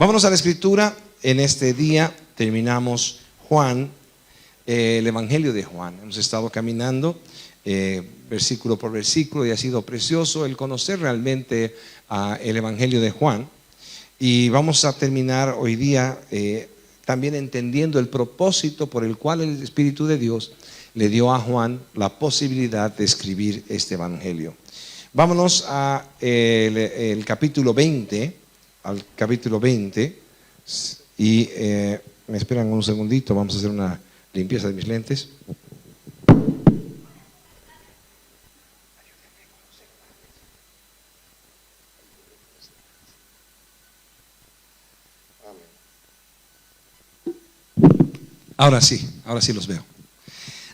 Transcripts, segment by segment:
Vámonos a la escritura. En este día terminamos Juan, el Evangelio de Juan. Hemos estado caminando versículo por versículo y ha sido precioso el conocer realmente el Evangelio de Juan. Y vamos a terminar hoy día también entendiendo el propósito por el cual el Espíritu de Dios le dio a Juan la posibilidad de escribir este Evangelio. Vámonos a el capítulo 20, al capítulo 20, y me esperan un segundito, vamos a hacer una limpieza de mis lentes. Ahora sí los veo.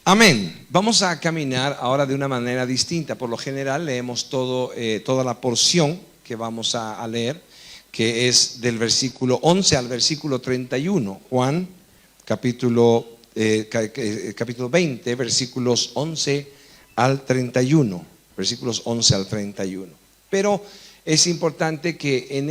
Amén. Vamos a caminar ahora de una manera distinta. Por lo general leemos toda la porción que vamos a leer, que es del versículo 11 al versículo 31. Juan, capítulo 20, versículos 11 al 31. Versículos 11 al 31. Pero es importante que en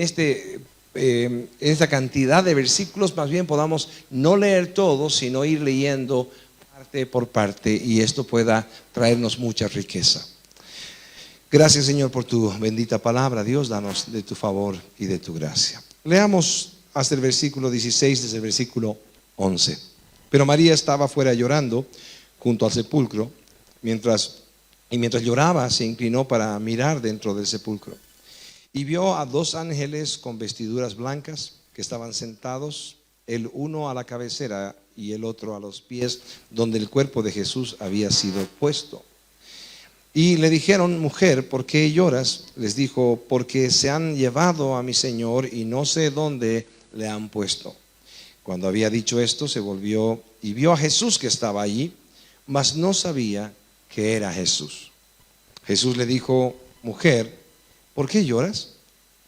esta cantidad de versículos más bien podamos no leer todo, sino ir leyendo parte por parte, y esto pueda traernos mucha riqueza. Gracias, Señor, por tu bendita palabra. Dios, danos de tu favor y de tu gracia. Leamos hasta el versículo 16, desde el versículo 11. Pero María estaba fuera llorando junto al sepulcro, mientras lloraba se inclinó para mirar dentro del sepulcro. Y vio a dos ángeles con vestiduras blancas que estaban sentados, el uno a la cabecera y el otro a los pies, donde el cuerpo de Jesús había sido puesto. Y le dijeron: mujer, ¿por qué lloras? Les dijo: porque se han llevado a mi Señor y no sé dónde le han puesto. Cuando había dicho esto, se volvió y vio a Jesús que estaba allí, mas no sabía que era Jesús. Jesús le dijo: mujer, ¿por qué lloras?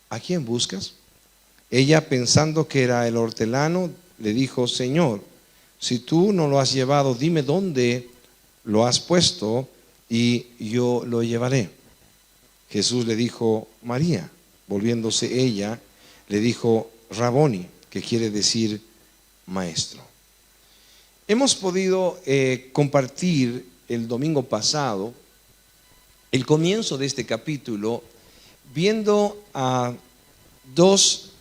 ¿A quién buscas? Ella, pensando que era el hortelano, le dijo: Señor, si tú no lo has llevado, dime dónde lo has puesto y yo lo llevaré. Jesús le dijo: María. Volviéndose ella, le dijo: Raboni, que quiere decir maestro. Hemos podido compartir el domingo pasado el comienzo de este capítulo, viendo a dos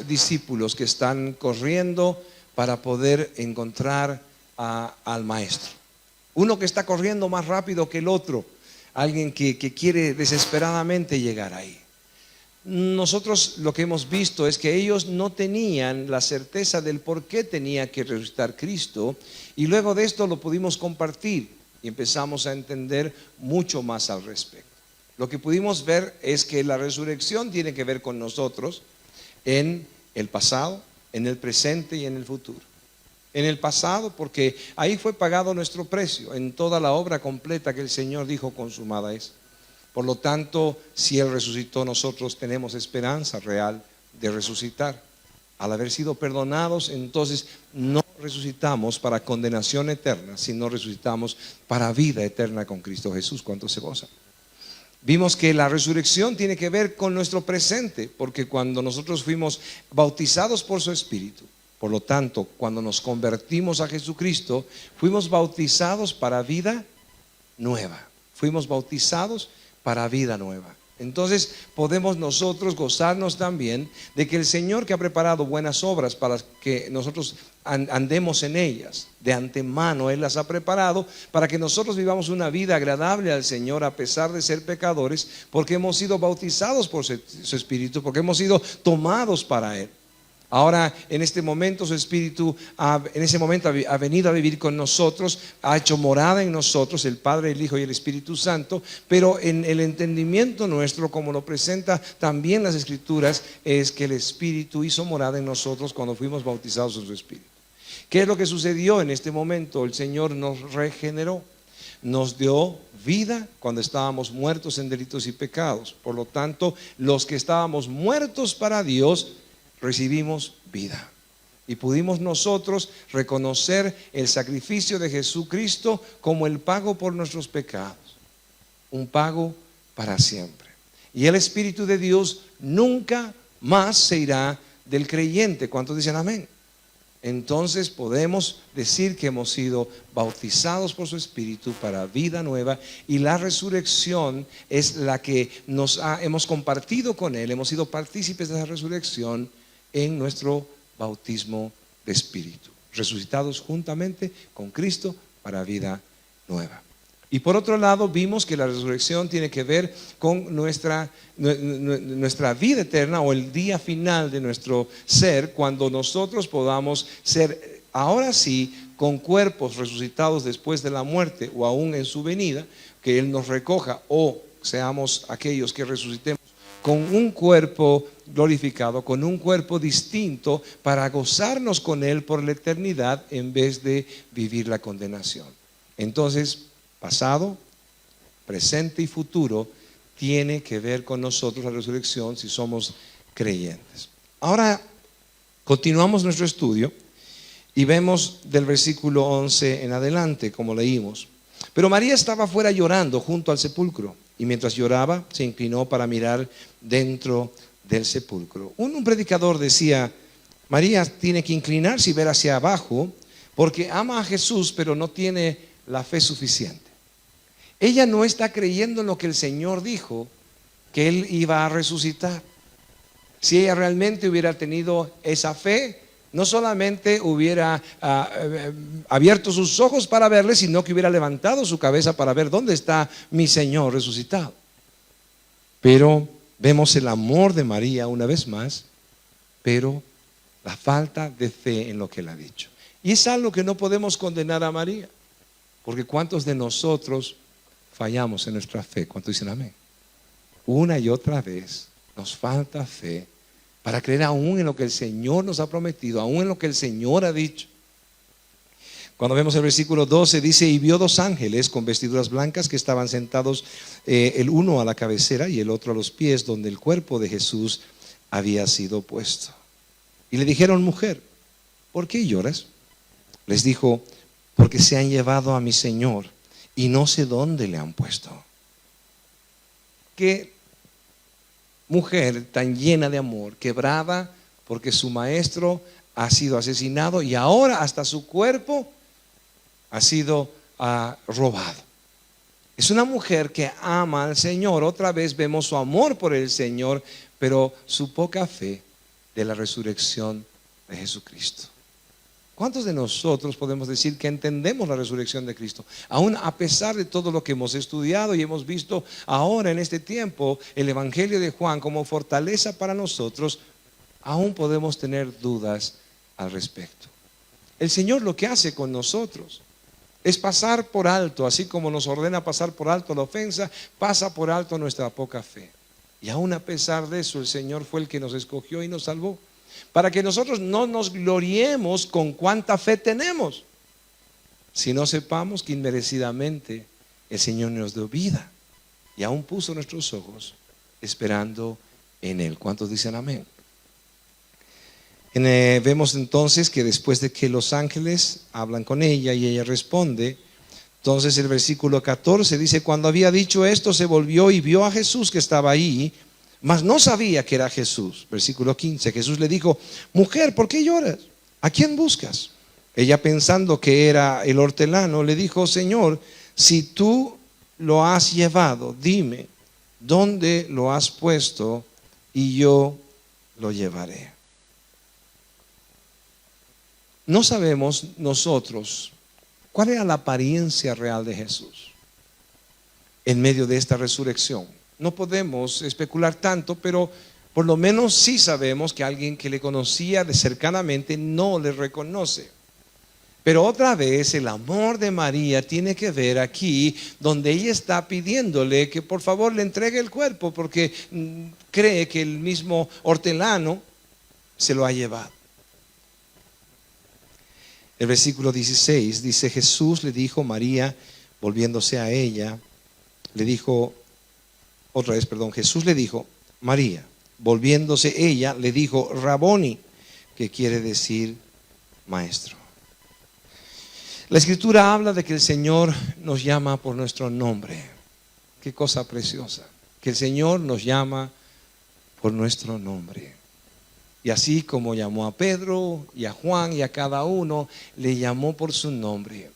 discípulos que están corriendo para poder encontrar al maestro. Uno que está corriendo más rápido que el otro, alguien que quiere desesperadamente llegar ahí. Nosotros lo que hemos visto es que ellos no tenían la certeza del por qué tenía que resucitar Cristo, y luego de esto lo pudimos compartir y empezamos a entender mucho más al respecto. Lo que pudimos ver es que la resurrección tiene que ver con nosotros en el pasado, en el presente y en el futuro. En el pasado, porque ahí fue pagado nuestro precio, en toda la obra completa que el Señor dijo consumada es. Por lo tanto, si Él resucitó, nosotros tenemos esperanza real de resucitar. Al haber sido perdonados, entonces no resucitamos para condenación eterna, sino resucitamos para vida eterna con Cristo Jesús. ¿Cuánto se goza? Vimos que la resurrección tiene que ver con nuestro presente, porque cuando nosotros fuimos bautizados por su Espíritu, por lo tanto, cuando nos convertimos a Jesucristo, fuimos bautizados para vida nueva. Fuimos bautizados para vida nueva. Entonces podemos nosotros gozarnos también de que el Señor, que ha preparado buenas obras para que nosotros andemos en ellas, de antemano Él las ha preparado para que nosotros vivamos una vida agradable al Señor a pesar de ser pecadores, porque hemos sido bautizados por su Espíritu, porque hemos sido tomados para Él. Ahora, en este momento, su Espíritu ha venido a vivir con nosotros, ha hecho morada en nosotros, el Padre, el Hijo y el Espíritu Santo. Pero en el entendimiento nuestro, como lo presenta también las Escrituras, es que el Espíritu hizo morada en nosotros cuando fuimos bautizados en su Espíritu. ¿Qué es lo que sucedió en este momento? El Señor nos regeneró, nos dio vida cuando estábamos muertos en delitos y pecados. Por lo tanto, los que estábamos muertos para Dios, recibimos vida y pudimos nosotros reconocer el sacrificio de Jesucristo como el pago por nuestros pecados, un pago para siempre. Y el Espíritu de Dios nunca más se irá del creyente. ¿Cuántos dicen amén? Entonces podemos decir que hemos sido bautizados por su Espíritu para vida nueva, y la resurrección es la que hemos compartido con Él, hemos sido partícipes de esa resurrección en nuestro bautismo de Espíritu, resucitados juntamente con Cristo para vida nueva. Y por otro lado vimos que la resurrección tiene que ver con nuestra vida eterna, o el día final de nuestro ser, cuando nosotros podamos ser, ahora sí, con cuerpos resucitados después de la muerte o aún en su venida, que Él nos recoja, o seamos aquellos que resucitemos con un cuerpo glorificado, con un cuerpo distinto, para gozarnos con Él por la eternidad en vez de vivir la condenación. Entonces, pasado, presente y futuro tiene que ver con nosotros la resurrección si somos creyentes. Ahora continuamos nuestro estudio y vemos del versículo 11 en adelante, como leímos. Pero María estaba afuera llorando junto al sepulcro, y mientras lloraba se inclinó para mirar dentro del sepulcro. Un predicador decía: María tiene que inclinarse y ver hacia abajo porque ama a Jesús, pero no tiene la fe suficiente. Ella no está creyendo en lo que el Señor dijo, que Él iba a resucitar. Si ella realmente hubiera tenido esa fe, no solamente hubiera abierto sus ojos para verle, sino que hubiera levantado su cabeza para ver dónde está mi Señor resucitado. Pero vemos el amor de María una vez más, pero la falta de fe en lo que Él ha dicho. Y es algo que no podemos condenar a María, porque ¿cuántos de nosotros fallamos en nuestra fe? ¿Cuántos dicen amén? Una y otra vez nos falta fe para creer aún en lo que el Señor nos ha prometido, aún en lo que el Señor ha dicho. Cuando vemos el versículo 12 dice: y vio dos ángeles con vestiduras blancas que estaban sentados, el uno a la cabecera y el otro a los pies, donde el cuerpo de Jesús había sido puesto. Y le dijeron: mujer, ¿por qué lloras? Les dijo: porque se han llevado a mi Señor y no sé dónde le han puesto. Qué mujer tan llena de amor, quebrada porque su maestro ha sido asesinado y ahora hasta su cuerpo ha sido robado. Es una mujer que ama al Señor. Otra vez vemos su amor por el Señor, pero su poca fe de la resurrección de Jesucristo. ¿Cuántos de nosotros podemos decir que entendemos la resurrección de Cristo? Aún a pesar de todo lo que hemos estudiado y hemos visto ahora en este tiempo el Evangelio de Juan como fortaleza para nosotros, aún podemos tener dudas al respecto. El Señor lo que hace con nosotros es pasar por alto, así como nos ordena pasar por alto la ofensa, pasa por alto nuestra poca fe. Y aún a pesar de eso, el Señor fue el que nos escogió y nos salvó, para que nosotros no nos gloriemos con cuánta fe tenemos, sino sepamos que inmerecidamente el Señor nos dio vida y aún puso nuestros ojos esperando en Él. ¿Cuántos dicen amén? Vemos entonces que después de que los ángeles hablan con ella y ella responde, entonces el versículo 14 dice: cuando había dicho esto se volvió y vio a Jesús que estaba ahí, mas no sabía que era Jesús. Versículo 15, Jesús le dijo: mujer, ¿por qué lloras? ¿A quién buscas? Ella, pensando que era el hortelano, le dijo: Señor, si tú lo has llevado, dime dónde lo has puesto y yo lo llevaré. No sabemos nosotros cuál era la apariencia real de Jesús en medio de esta resurrección. No podemos especular tanto, pero por lo menos sí sabemos que alguien que le conocía de cercanamente no le reconoce. Pero otra vez el amor de María tiene que ver aquí, donde ella está pidiéndole que por favor le entregue el cuerpo, porque cree que el mismo hortelano se lo ha llevado. El versículo 16 dice: Jesús le dijo, María, volviéndose a ella, le dijo, otra vez, perdón, Jesús le dijo, María, volviéndose ella, le dijo, Raboni, que quiere decir maestro. La Escritura habla de que el Señor nos llama por nuestro nombre. Qué cosa preciosa, que el Señor nos llama por nuestro nombre. Y así como llamó a Pedro y a Juan y a cada uno, le llamó por su nombre.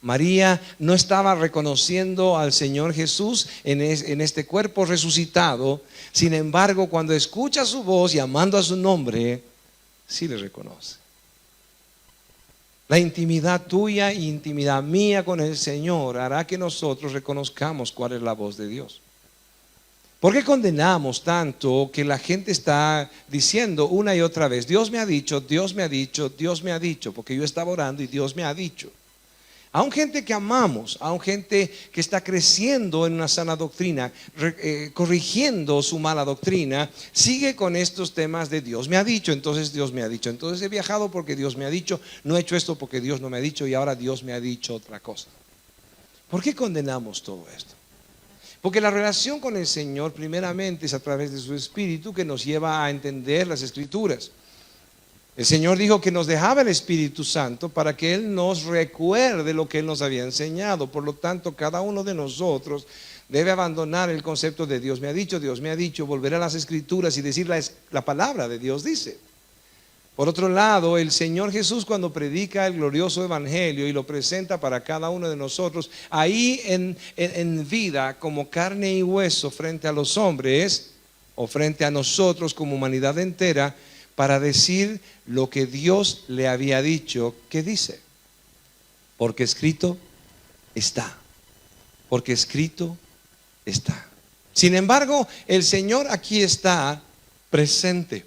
María no estaba reconociendo al Señor Jesús en este cuerpo resucitado. Sin embargo, cuando escucha su voz llamando a su nombre, sí le reconoce. La intimidad tuya e intimidad mía con el Señor hará que nosotros reconozcamos cuál es la voz de Dios. ¿Por qué condenamos tanto que la gente está diciendo una y otra vez: Dios me ha dicho, Dios me ha dicho, Dios me ha dicho? Porque yo estaba orando y Dios me ha dicho. Aún gente que amamos, aún gente que está creciendo en una sana doctrina, corrigiendo su mala doctrina, sigue con estos temas de Dios me ha dicho, entonces Dios me ha dicho, entonces he viajado porque Dios me ha dicho, no he hecho esto porque Dios no me ha dicho y ahora Dios me ha dicho otra cosa. ¿Por qué condenamos todo esto? Porque la relación con el Señor primeramente es a través de su Espíritu, que nos lleva a entender las Escrituras. El Señor dijo que nos dejaba el Espíritu Santo para que Él nos recuerde lo que Él nos había enseñado. Por lo tanto, cada uno de nosotros debe abandonar el concepto de Dios me ha dicho, volver a las Escrituras y decir la palabra de Dios dice. Por otro lado, el Señor Jesús, cuando predica el glorioso evangelio y lo presenta para cada uno de nosotros, ahí en vida, como carne y hueso frente a los hombres o frente a nosotros como humanidad entera, para decir lo que Dios le había dicho que dice. Porque escrito está. Porque escrito está. Sin embargo, el Señor aquí está presente.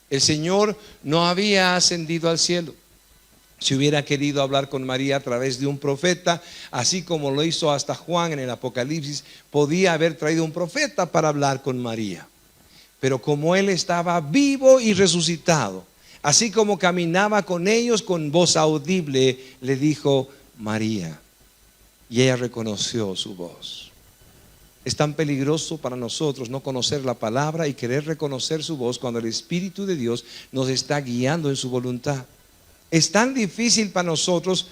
El Señor no había ascendido al cielo. Si hubiera querido hablar con María a través de un profeta, así como lo hizo hasta Juan en el Apocalipsis, podía haber traído un profeta para hablar con María. Pero como Él estaba vivo y resucitado, así como caminaba con ellos con voz audible, le dijo María, y ella reconoció su voz. Es tan peligroso para nosotros no conocer la palabra y querer reconocer su voz cuando el Espíritu de Dios nos está guiando en su voluntad. Es tan difícil para nosotros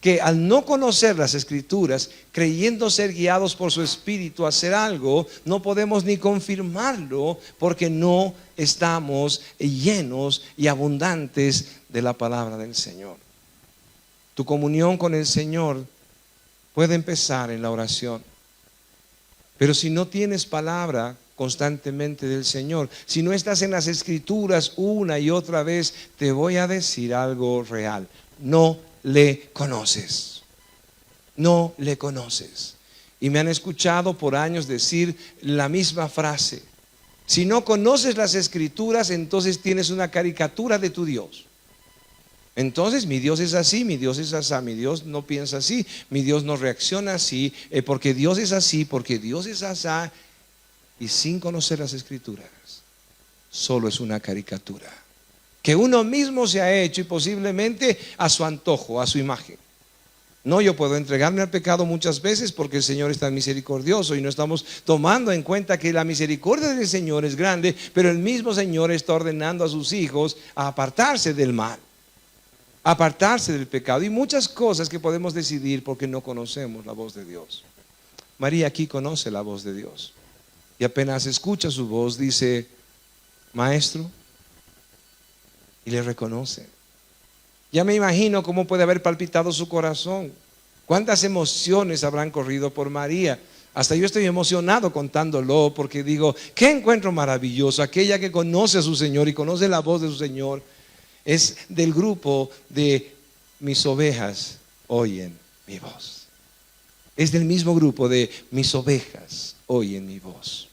que al no conocer las Escrituras, creyendo ser guiados por su Espíritu a hacer algo, no podemos ni confirmarlo porque no estamos llenos y abundantes de la palabra del Señor. Tu comunión con el Señor puede empezar en la oración, pero si no tienes palabra constantemente del Señor, si no estás en las Escrituras una y otra vez, te voy a decir algo real: no le conoces. No le conoces. Y me han escuchado por años decir la misma frase: si no conoces las Escrituras, entonces tienes una caricatura de tu Dios. Entonces mi Dios es así, mi Dios es así, mi Dios no piensa así, mi Dios no reacciona así, porque Dios es así, porque Dios es así. Y sin conocer las Escrituras, solo es una caricatura que uno mismo se ha hecho y posiblemente a su antojo, a su imagen. No, yo puedo entregarme al pecado muchas veces porque el Señor es tan misericordioso y no estamos tomando en cuenta que la misericordia del Señor es grande, pero el mismo Señor está ordenando a sus hijos a apartarse del mal, a apartarse del pecado y muchas cosas que podemos decidir porque no conocemos la voz de Dios. María aquí conoce la voz de Dios y apenas escucha su voz dice: Maestro, y le reconoce. Ya me imagino cómo puede haber palpitado su corazón, cuántas emociones habrán corrido por María. Hasta yo estoy emocionado contándolo porque digo, qué encuentro maravilloso. Aquella que conoce a su Señor y conoce la voz de su Señor es del grupo de mis ovejas oyen mi voz. Es del mismo grupo de mis ovejas oyen mi voz.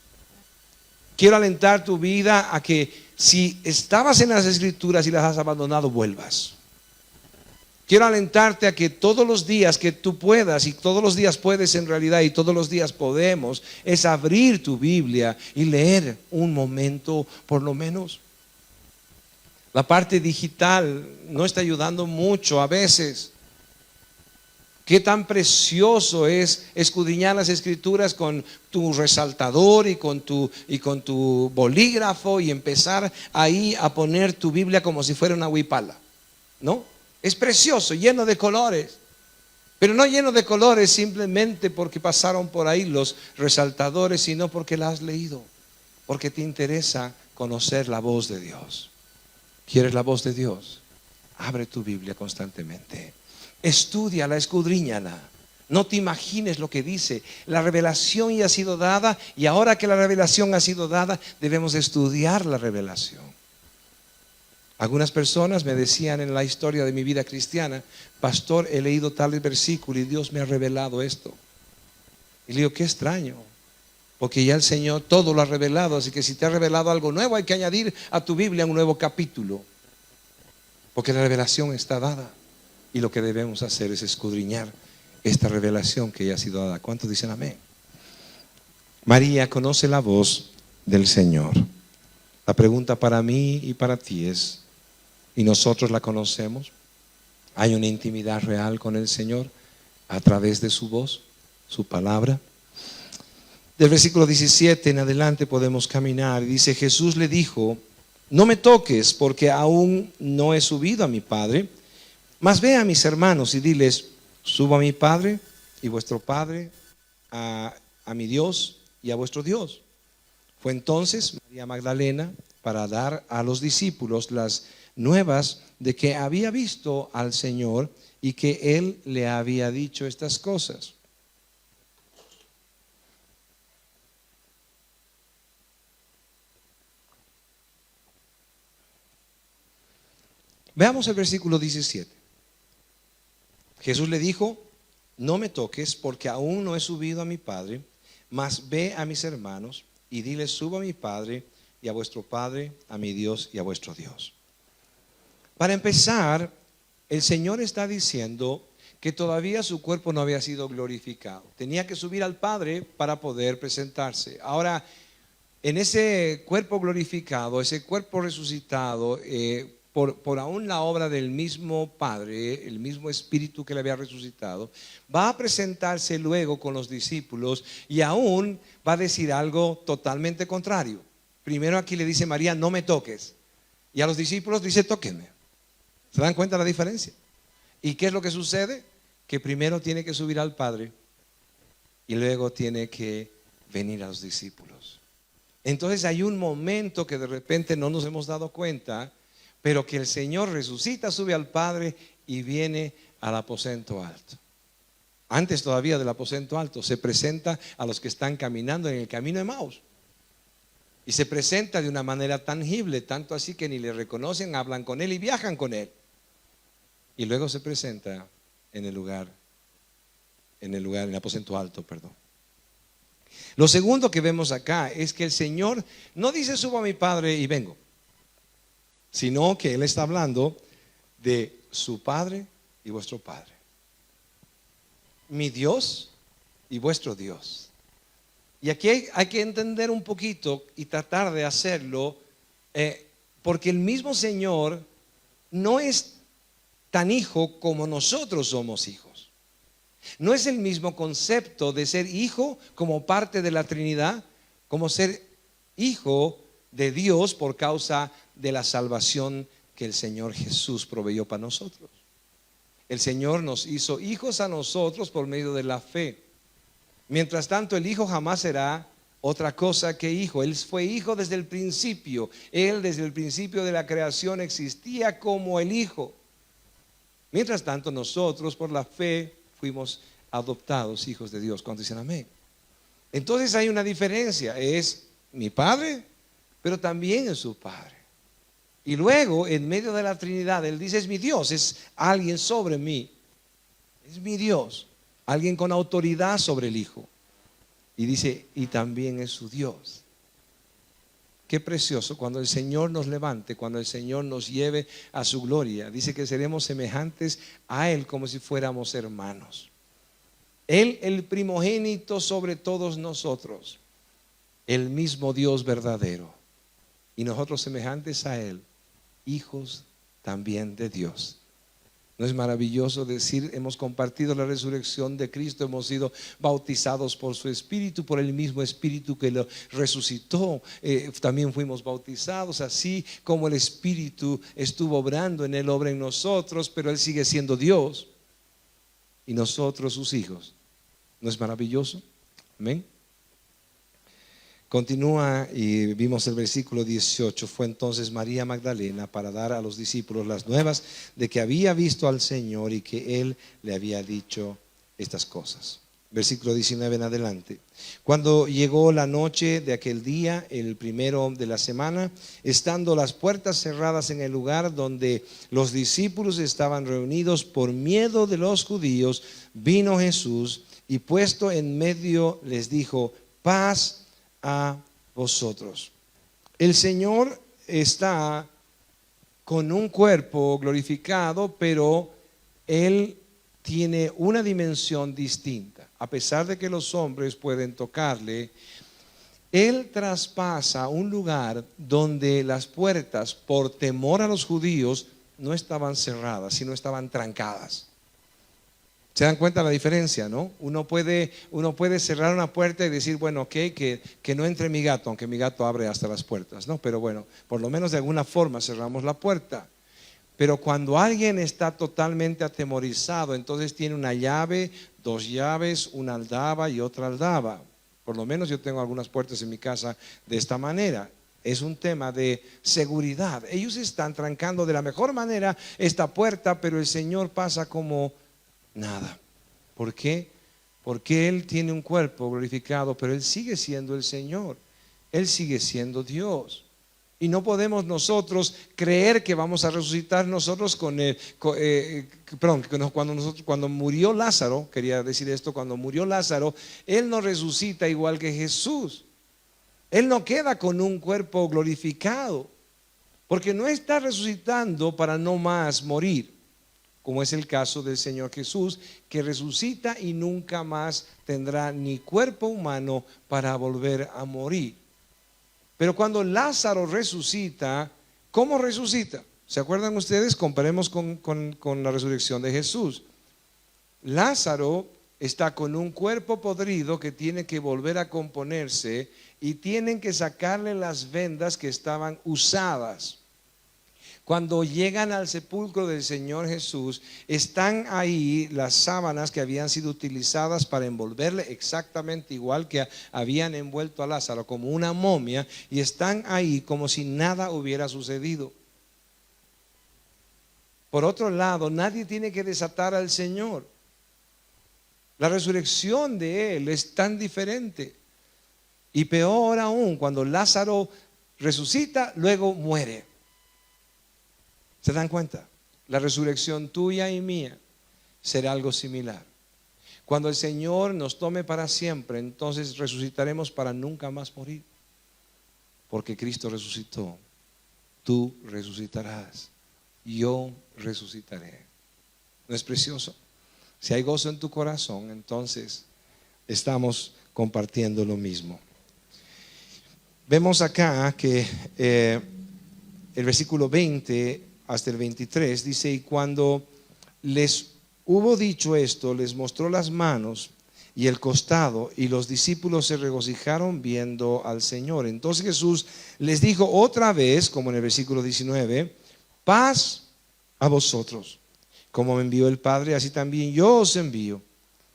Quiero alentar tu vida a que si estabas en las Escrituras y las has abandonado, vuelvas. Quiero alentarte a que todos los días que tú puedas, y todos los días puedes en realidad, y todos los días podemos, es abrir tu Biblia y leer un momento por lo menos. La parte digital no está ayudando mucho a veces. Qué tan precioso es escudriñar las Escrituras con tu resaltador y con tu bolígrafo y empezar ahí a poner tu Biblia como si fuera una huipala, ¿no? Es precioso, lleno de colores, pero no lleno de colores simplemente porque pasaron por ahí los resaltadores, sino porque la has leído, porque te interesa conocer la voz de Dios. ¿Quieres la voz de Dios? Abre tu Biblia constantemente. Estúdiala, escudriñala. No te imagines lo que dice. La revelación ya ha sido dada, y ahora que la revelación ha sido dada, debemos estudiar la revelación. Algunas personas me decían en la historia de mi vida cristiana: pastor, he leído tal versículo y Dios me ha revelado esto. Y le digo, qué extraño, porque ya el Señor todo lo ha revelado. Así que si te ha revelado algo nuevo, hay que añadir a tu Biblia un nuevo capítulo, porque la revelación está dada. Y lo que debemos hacer es escudriñar esta revelación que ya ha sido dada. ¿Cuántos dicen amén? María conoce la voz del Señor. La pregunta para mí y para ti es: ¿y nosotros la conocemos? ¿Hay una intimidad real con el Señor a través de su voz, su palabra? Del versículo 17 en adelante podemos caminar. Dice: Jesús le dijo: no me toques, porque aún no he subido a mi Padre, mas ve a mis hermanos y diles: subo a mi Padre y vuestro Padre, a mi Dios y a vuestro Dios. Fue entonces María Magdalena para dar a los discípulos las nuevas de que había visto al Señor y que Él le había dicho estas cosas. Veamos el versículo 17. Jesús le dijo: no me toques, porque aún no he subido a mi Padre, mas ve a mis hermanos y diles: subo a mi Padre y a vuestro Padre, a mi Dios y a vuestro Dios. Para empezar, el Señor está diciendo que todavía su cuerpo no había sido glorificado. Tenía que subir al Padre para poder presentarse. Ahora, en ese cuerpo glorificado, ese cuerpo resucitado, por aún la obra del mismo Padre, el mismo Espíritu que le había resucitado, va a presentarse luego con los discípulos y aún va a decir algo totalmente contrario. Primero aquí le dice María: no me toques, y a los discípulos dice: tóquenme. ¿Se dan cuenta de la diferencia? ¿Y qué es lo que sucede? Que primero tiene que subir al Padre y luego tiene que venir a los discípulos. Entonces hay un momento que de repente no nos hemos dado cuenta, pero que el Señor resucita, sube al Padre y viene al aposento alto. Antes todavía del aposento alto, se presenta a los que están caminando en el camino de Emaús. Y se presenta de una manera tangible, tanto así que ni le reconocen, hablan con Él y viajan con Él. Y luego se presenta en el aposento alto, perdón. Lo segundo que vemos acá es que el Señor no dice: subo a mi Padre y vengo, sino que Él está hablando de su Padre y vuestro Padre, mi Dios y vuestro Dios. Y aquí hay que entender un poquito y tratar de hacerlo, porque el mismo Señor no es tan hijo como nosotros somos hijos. No es el mismo concepto de ser hijo como parte de la Trinidad, como ser hijo de Dios por causa de la salvación que el Señor Jesús proveyó para nosotros. El Señor nos hizo hijos a nosotros por medio de la fe. Mientras tanto, el hijo jamás será otra cosa que hijo. Él fue hijo desde el principio. Él desde el principio de la creación existía como el hijo. Mientras tanto, nosotros por la fe fuimos adoptados hijos de Dios. ¿Cuántos dicen amén? Entonces hay una diferencia. Es mi Padre, pero también es su Padre. Y luego, en medio de la Trinidad, Él dice: es mi Dios, es alguien sobre mí. Es mi Dios, alguien con autoridad sobre el Hijo. Y dice: y también es su Dios. Qué precioso cuando el Señor nos levante, cuando el Señor nos lleve a su gloria. Dice que seremos semejantes a Él como si fuéramos hermanos. Él, el primogénito sobre todos nosotros, el mismo Dios verdadero, y nosotros semejantes a Él, hijos también de Dios. ¿No es maravilloso decir: hemos compartido la resurrección de Cristo, hemos sido bautizados por su Espíritu, por el mismo Espíritu que lo resucitó? También fuimos bautizados, así como el Espíritu estuvo obrando en Él, obra en nosotros, pero Él sigue siendo Dios y nosotros sus hijos. ¿No es maravilloso? Amén. Continúa y vimos el versículo 18. Fue entonces María Magdalena para dar a los discípulos las nuevas de que había visto al Señor y que Él le había dicho estas cosas. Versículo 19 en adelante. Cuando llegó la noche de aquel día, el primero de la semana, estando las puertas cerradas en el lugar donde los discípulos estaban reunidos por miedo de los judíos, vino Jesús y puesto en medio les dijo: paz a vosotros. El Señor está con un cuerpo glorificado, pero Él tiene una dimensión distinta. A pesar de que los hombres pueden tocarle, Él traspasa un lugar donde las puertas, por temor a los judíos, no estaban cerradas, sino estaban trancadas. ¿Se dan cuenta la diferencia, no? Uno puede cerrar una puerta y decir, bueno, ok, que no entre mi gato, aunque mi gato abre hasta las puertas, ¿no? Pero bueno, por lo menos de alguna forma cerramos la puerta. Pero cuando alguien está totalmente atemorizado, entonces tiene una llave, dos llaves, una aldaba y otra aldaba. Por lo menos yo tengo algunas puertas en mi casa de esta manera. Es un tema de seguridad. Ellos están trancando de la mejor manera esta puerta, pero el Señor pasa como nada. ¿Por qué? Porque Él tiene un cuerpo glorificado, pero Él sigue siendo el Señor. Él sigue siendo Dios. Y no podemos nosotros creer que vamos a resucitar nosotros cuando murió Lázaro, quería decir esto, cuando murió Lázaro, Él no resucita igual que Jesús. Él no queda con un cuerpo glorificado, porque no está resucitando para no más morir, como es el caso del Señor Jesús, que resucita y nunca más tendrá ni cuerpo humano para volver a morir. Pero cuando Lázaro resucita, ¿cómo resucita? ¿Se acuerdan ustedes? Comparemos con la resurrección de Jesús. Lázaro está con un cuerpo podrido que tiene que volver a componerse y tienen que sacarle las vendas que estaban usadas. Cuando llegan al sepulcro del Señor Jesús, están ahí las sábanas que habían sido utilizadas para envolverle exactamente igual que habían envuelto a Lázaro, como una momia, y están ahí como si nada hubiera sucedido. Por otro lado, nadie tiene que desatar al Señor. La resurrección de Él es tan diferente. Y peor aún, cuando Lázaro resucita, luego muere. ¿Se dan cuenta? La resurrección tuya y mía será algo similar. Cuando el Señor nos tome para siempre, entonces resucitaremos para nunca más morir. Porque Cristo resucitó. Tú resucitarás. Yo resucitaré. ¿No es precioso? Si hay gozo en tu corazón, entonces estamos compartiendo lo mismo. Vemos acá que el versículo 20 hasta el 23 dice: y cuando les hubo dicho esto, les mostró las manos y el costado, y los discípulos se regocijaron viendo al Señor. Entonces Jesús les dijo otra vez, como en el versículo 19: paz a vosotros. Como me envió el Padre, así también yo os envío.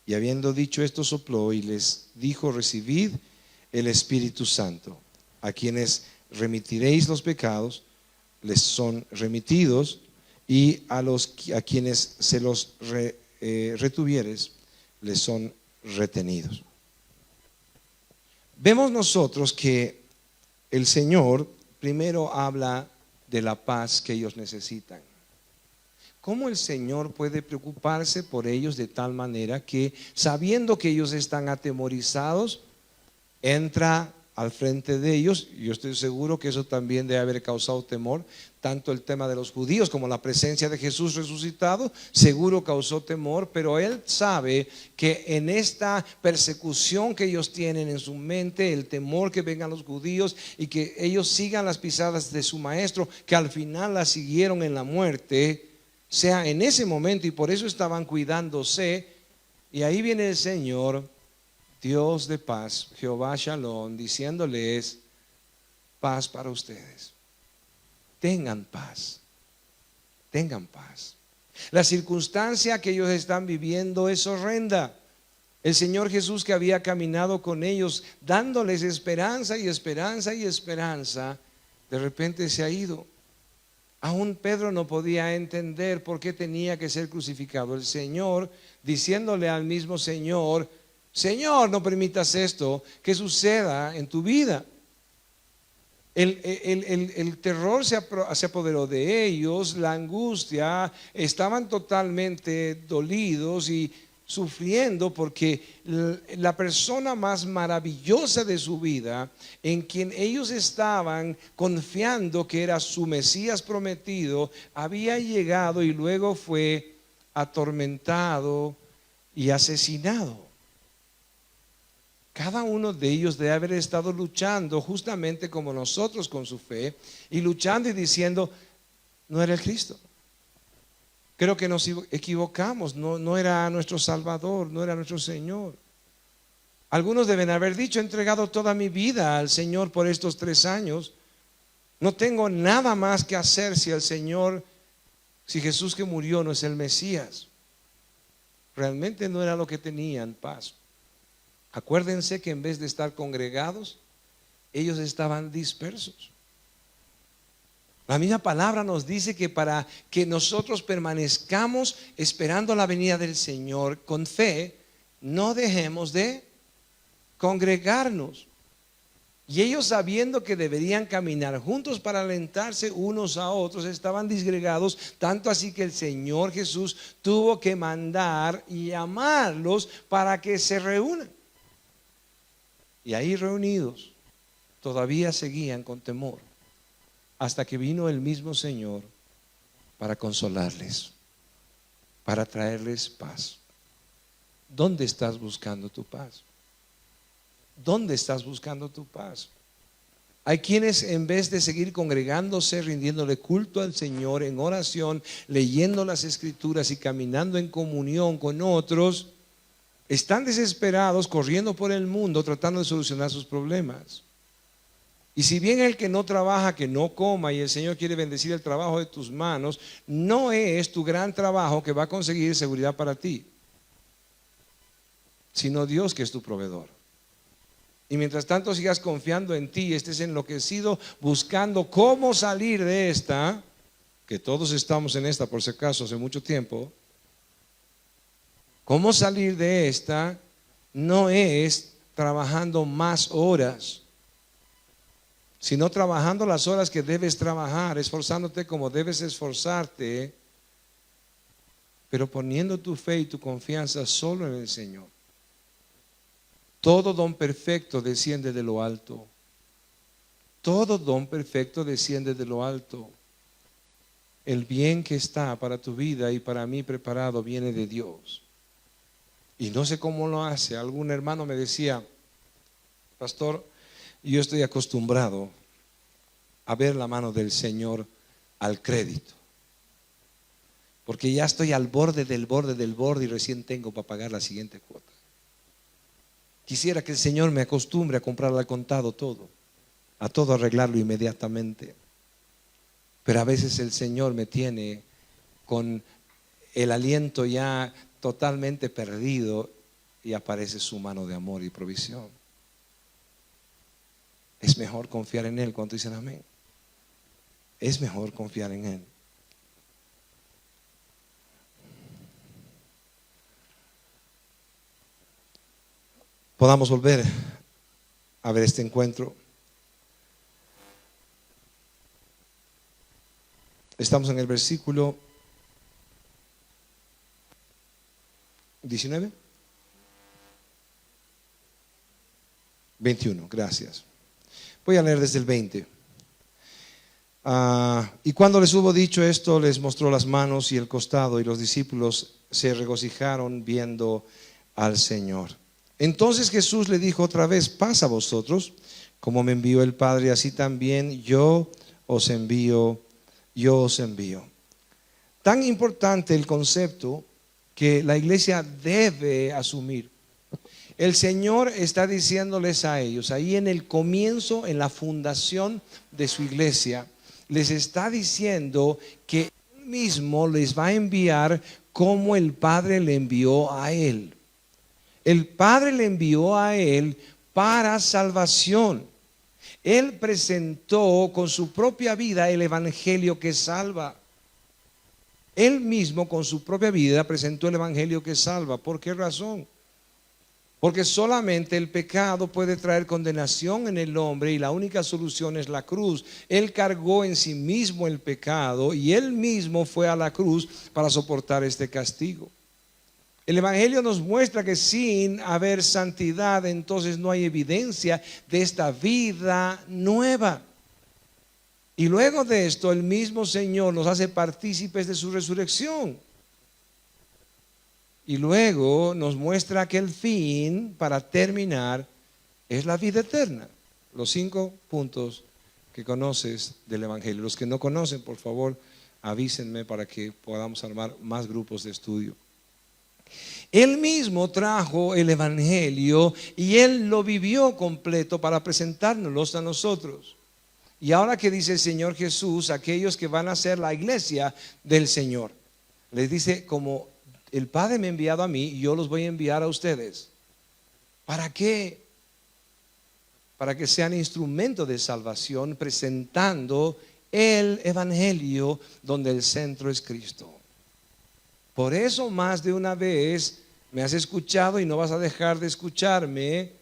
Y habiendo dicho esto, sopló y les dijo: recibid el Espíritu Santo. A quienes remitiréis los pecados, les son remitidos, y a quienes se los retuvieres, les son retenidos. Vemos nosotros que el Señor primero habla de la paz que ellos necesitan. ¿Cómo el Señor puede preocuparse por ellos de tal manera que, sabiendo que ellos están atemorizados, entra al frente de ellos? Yo estoy seguro que eso también debe haber causado temor. Tanto el tema de los judíos como la presencia de Jesús resucitado seguro causó temor, pero Él sabe que en esta persecución que ellos tienen en su mente, el temor que vengan los judíos y que ellos sigan las pisadas de su maestro, que al final la siguieron en la muerte, sea en ese momento, y por eso estaban cuidándose. Y ahí viene el Señor, Dios de paz, Jehová Shalom, diciéndoles: paz para ustedes. Tengan paz. Tengan paz. La circunstancia que ellos están viviendo es horrenda. El Señor Jesús, que había caminado con ellos, dándoles esperanza y esperanza y esperanza, de repente se ha ido. Aún Pedro no podía entender por qué tenía que ser crucificado. El Señor, diciéndole al mismo Señor: Señor, no permitas esto que suceda en tu vida. El terror se apoderó de ellos, la angustia, estaban totalmente dolidos y sufriendo porque la persona más maravillosa de su vida, en quien ellos estaban confiando que era su Mesías prometido, había llegado y luego fue atormentado y asesinado. Cada uno de ellos debe haber estado luchando justamente como nosotros con su fe, y luchando y diciendo: no era el Cristo. Creo que nos equivocamos, no era nuestro Salvador, no era nuestro Señor. Algunos deben haber dicho: he entregado toda mi vida al Señor por estos 3 años. No tengo nada más que hacer si Jesús que murió no es el Mesías. Realmente no era lo que tenían paz. Acuérdense que en vez de estar congregados, ellos estaban dispersos. La misma palabra nos dice que para que nosotros permanezcamos esperando la venida del Señor con fe, no dejemos de congregarnos. Y ellos, sabiendo que deberían caminar juntos para alentarse unos a otros, estaban disgregados, tanto así que el Señor Jesús tuvo que mandar y llamarlos para que se reúnan. Y ahí reunidos todavía seguían con temor, hasta que vino el mismo Señor para consolarles, para traerles paz. ¿Dónde estás buscando tu paz? ¿Dónde estás buscando tu paz? Hay quienes, en vez de seguir congregándose, rindiéndole culto al Señor en oración, leyendo las Escrituras y caminando en comunión con otros, están desesperados, corriendo por el mundo, tratando de solucionar sus problemas. Y si bien el que no trabaja, que no coma, y el Señor quiere bendecir el trabajo de tus manos, no es tu gran trabajo que va a conseguir seguridad para ti, sino Dios, que es tu proveedor. Y mientras tanto sigas confiando en ti, estés enloquecido buscando cómo salir de esta, que todos estamos en esta por si acaso hace mucho tiempo. Cómo salir de esta no es trabajando más horas, sino trabajando las horas que debes trabajar, esforzándote como debes esforzarte, pero poniendo tu fe y tu confianza solo en el Señor. Todo don perfecto desciende de lo alto. Todo don perfecto desciende de lo alto. El bien que está para tu vida y para mí preparado viene de Dios. Y no sé cómo lo hace. Algún hermano me decía: pastor, yo estoy acostumbrado a ver la mano del Señor al crédito, porque ya estoy al borde del borde del borde y recién tengo para pagar la siguiente cuota. Quisiera que el Señor me acostumbre a comprar al contado todo, a todo arreglarlo inmediatamente. Pero a veces el Señor me tiene con el aliento ya totalmente perdido y aparece su mano de amor y provisión. Es mejor confiar en Él. ¿Cuánto dicen amén? Es mejor confiar en Él. Podamos volver a ver este encuentro. Estamos en el versículo 19, 21, gracias. Voy a leer desde el 20. Y cuando les hubo dicho esto, les mostró las manos y el costado, y los discípulos se regocijaron viendo al Señor. Entonces Jesús le dijo otra vez: paz a vosotros, como me envió el Padre, así también yo os envío. Tan importante el concepto que la iglesia debe asumir. El Señor está diciéndoles a ellos, ahí en el comienzo, en la fundación de su iglesia, les está diciendo que Él mismo les va a enviar como el Padre le envió a Él. El Padre le envió a Él para salvación. Él presentó con su propia vida el evangelio que salva. Él mismo con su propia vida presentó el evangelio que salva. ¿Por qué razón? Porque solamente el pecado puede traer condenación en el hombre y la única solución es la cruz. Él cargó en sí mismo el pecado y Él mismo fue a la cruz para soportar este castigo. El evangelio nos muestra que sin haber santidad, entonces no hay evidencia de esta vida nueva. Y luego de esto, el mismo Señor nos hace partícipes de su resurrección. Y luego nos muestra que el fin, para terminar, es la vida eterna. Los 5 puntos que conoces del evangelio. Los que no conocen, por favor, avísenme para que podamos armar más grupos de estudio. Él mismo trajo el evangelio y Él lo vivió completo para presentárnoslos a nosotros. Y ahora que dice el Señor Jesús, aquellos que van a ser la iglesia del Señor, les dice: como el Padre me ha enviado a mí, yo los voy a enviar a ustedes. ¿Para qué? Para que sean instrumento de salvación, presentando el evangelio donde el centro es Cristo. Por eso más de una vez me has escuchado y no vas a dejar de escucharme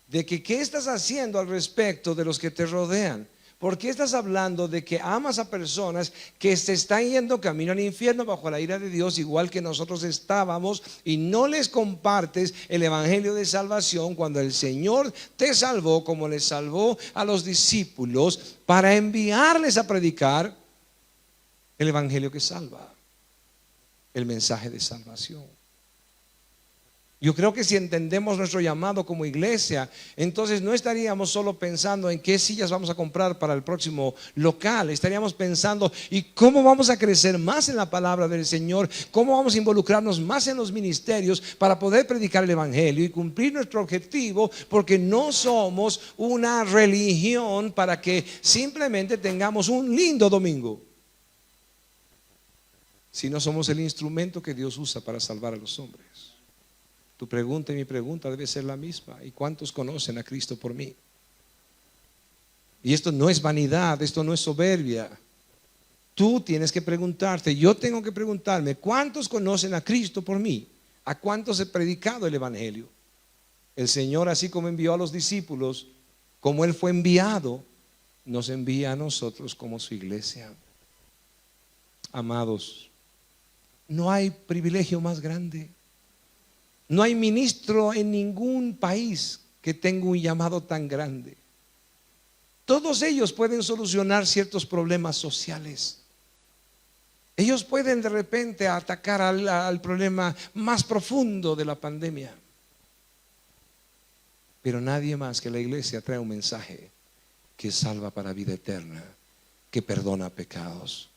de que qué estás haciendo al respecto de los que te rodean. ¿Por qué estás hablando de que amas a personas que se están yendo camino al infierno bajo la ira de Dios, igual que nosotros estábamos, y no les compartes el evangelio de salvación cuando el Señor te salvó como le salvó a los discípulos para enviarles a predicar el evangelio que salva, el mensaje de salvación? Yo creo que si entendemos nuestro llamado como iglesia, entonces no estaríamos solo pensando en qué sillas vamos a comprar para el próximo local. Estaríamos pensando: ¿y cómo vamos a crecer más en la palabra del Señor? ¿Cómo vamos a involucrarnos más en los ministerios para poder predicar el evangelio y cumplir nuestro objetivo? Porque no somos una religión para que simplemente tengamos un lindo domingo, sino somos el instrumento que Dios usa para salvar a los hombres. Tu pregunta y mi pregunta debe ser la misma: ¿y cuántos conocen a Cristo por mí? Y esto no es vanidad, esto no es soberbia. Tú tienes que preguntarte, yo tengo que preguntarme: ¿cuántos conocen a Cristo por mí? ¿A cuántos he predicado el evangelio? El Señor, así como envió a los discípulos, como Él fue enviado, nos envía a nosotros como su iglesia. Amados, no hay privilegio más grande. No hay ministro en ningún país que tenga un llamado tan grande. Todos ellos pueden solucionar ciertos problemas sociales. Ellos pueden de repente atacar al problema más profundo de la pandemia. Pero nadie más que la iglesia trae un mensaje que salva para vida eterna, que perdona pecados,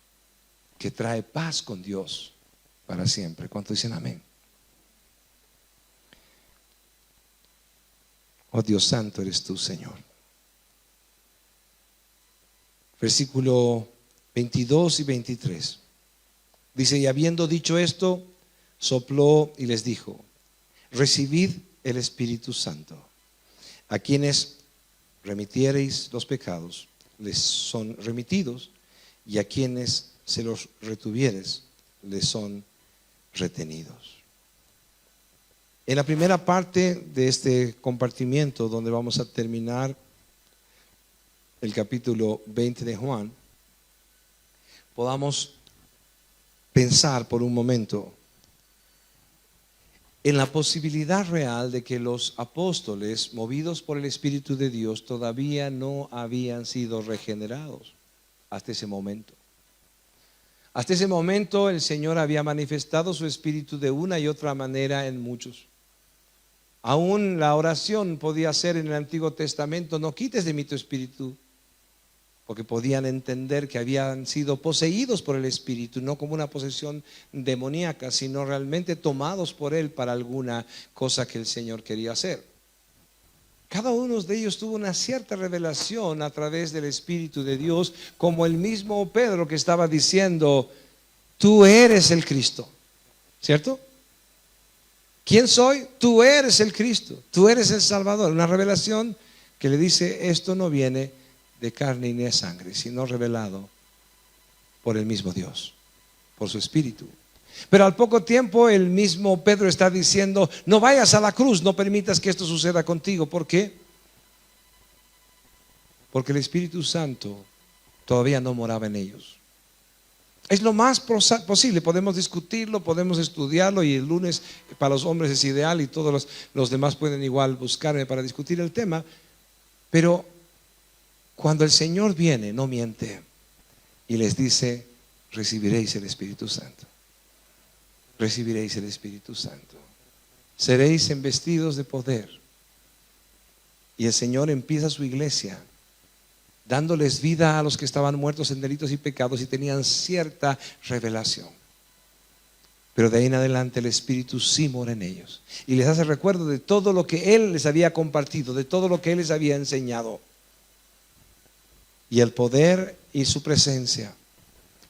que trae paz con Dios para siempre. ¿Cuántos dicen amén? Oh Dios santo eres tú, Señor. Versículo 22 y 23. Dice: y habiendo dicho esto, sopló y les dijo: recibid el Espíritu Santo. A quienes remitiereis los pecados, les son remitidos, y a quienes se los retuvieres, les son retenidos. En la primera parte de este compartimiento, donde vamos a terminar el capítulo 20 de Juan, podamos pensar por un momento en la posibilidad real de que los apóstoles, movidos por el Espíritu de Dios, todavía no habían sido regenerados hasta ese momento. Hasta ese momento el Señor había manifestado su Espíritu de una y otra manera en muchos. Aún la oración podía ser en el Antiguo Testamento: no quites de mí tu espíritu, porque podían entender que habían sido poseídos por el Espíritu, no como una posesión demoníaca, sino realmente tomados por Él para alguna cosa que el Señor quería hacer. Cada uno de ellos tuvo una cierta revelación a través del Espíritu de Dios, como el mismo Pedro, que estaba diciendo: tú eres el Cristo, ¿cierto? ¿Quién soy? Tú eres el Cristo, tú eres el Salvador. Una revelación que le dice, esto no viene de carne ni de sangre, sino revelado por el mismo Dios, por su Espíritu. Pero al poco tiempo el mismo Pedro está diciendo, no vayas a la cruz, no permitas que esto suceda contigo. ¿Por qué? Porque el Espíritu Santo todavía no moraba en ellos. Es lo más posible, podemos discutirlo, podemos estudiarlo, y el lunes para los hombres es ideal y todos los demás pueden igual buscarme para discutir el tema. Pero cuando el Señor viene, no miente y les dice, recibiréis el Espíritu Santo. Recibiréis el Espíritu Santo. Seréis embestidos de poder. Y el Señor empieza su iglesia dándoles vida a los que estaban muertos en delitos y pecados y tenían cierta revelación. Pero de ahí en adelante el Espíritu sí mora en ellos y les hace recuerdo de todo lo que Él les había compartido, de todo lo que Él les había enseñado. Y el poder y su presencia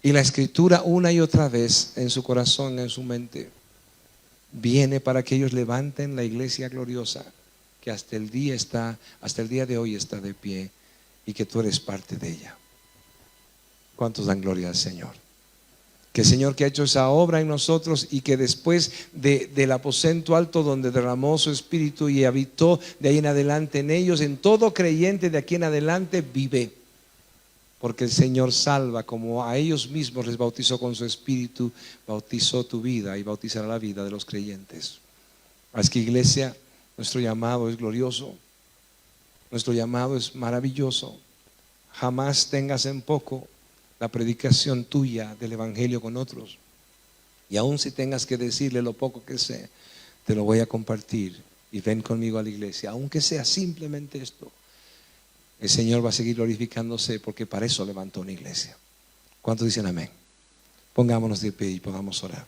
y la escritura una y otra vez en su corazón, en su mente, viene para que ellos levanten la iglesia gloriosa que hasta el día de hoy está de pie, y que tú eres parte de ella. ¿Cuántos dan gloria al Señor? Que el Señor que ha hecho esa obra en nosotros y que después del aposento alto donde derramó su Espíritu y habitó de ahí en adelante en ellos, en todo creyente de aquí en adelante vive. Porque el Señor salva, como a ellos mismos les bautizó con su Espíritu, bautizó tu vida y bautizará la vida de los creyentes. Así que, iglesia, nuestro llamado es glorioso. Nuestro llamado es maravilloso. Jamás tengas en poco la predicación tuya del Evangelio con otros. Y aun si tengas que decirle lo poco que sé, te lo voy a compartir. Y ven conmigo a la iglesia, aunque sea simplemente esto. El Señor va a seguir glorificándose, porque para eso levantó una iglesia. ¿Cuántos dicen amén? Pongámonos de pie y podamos orar.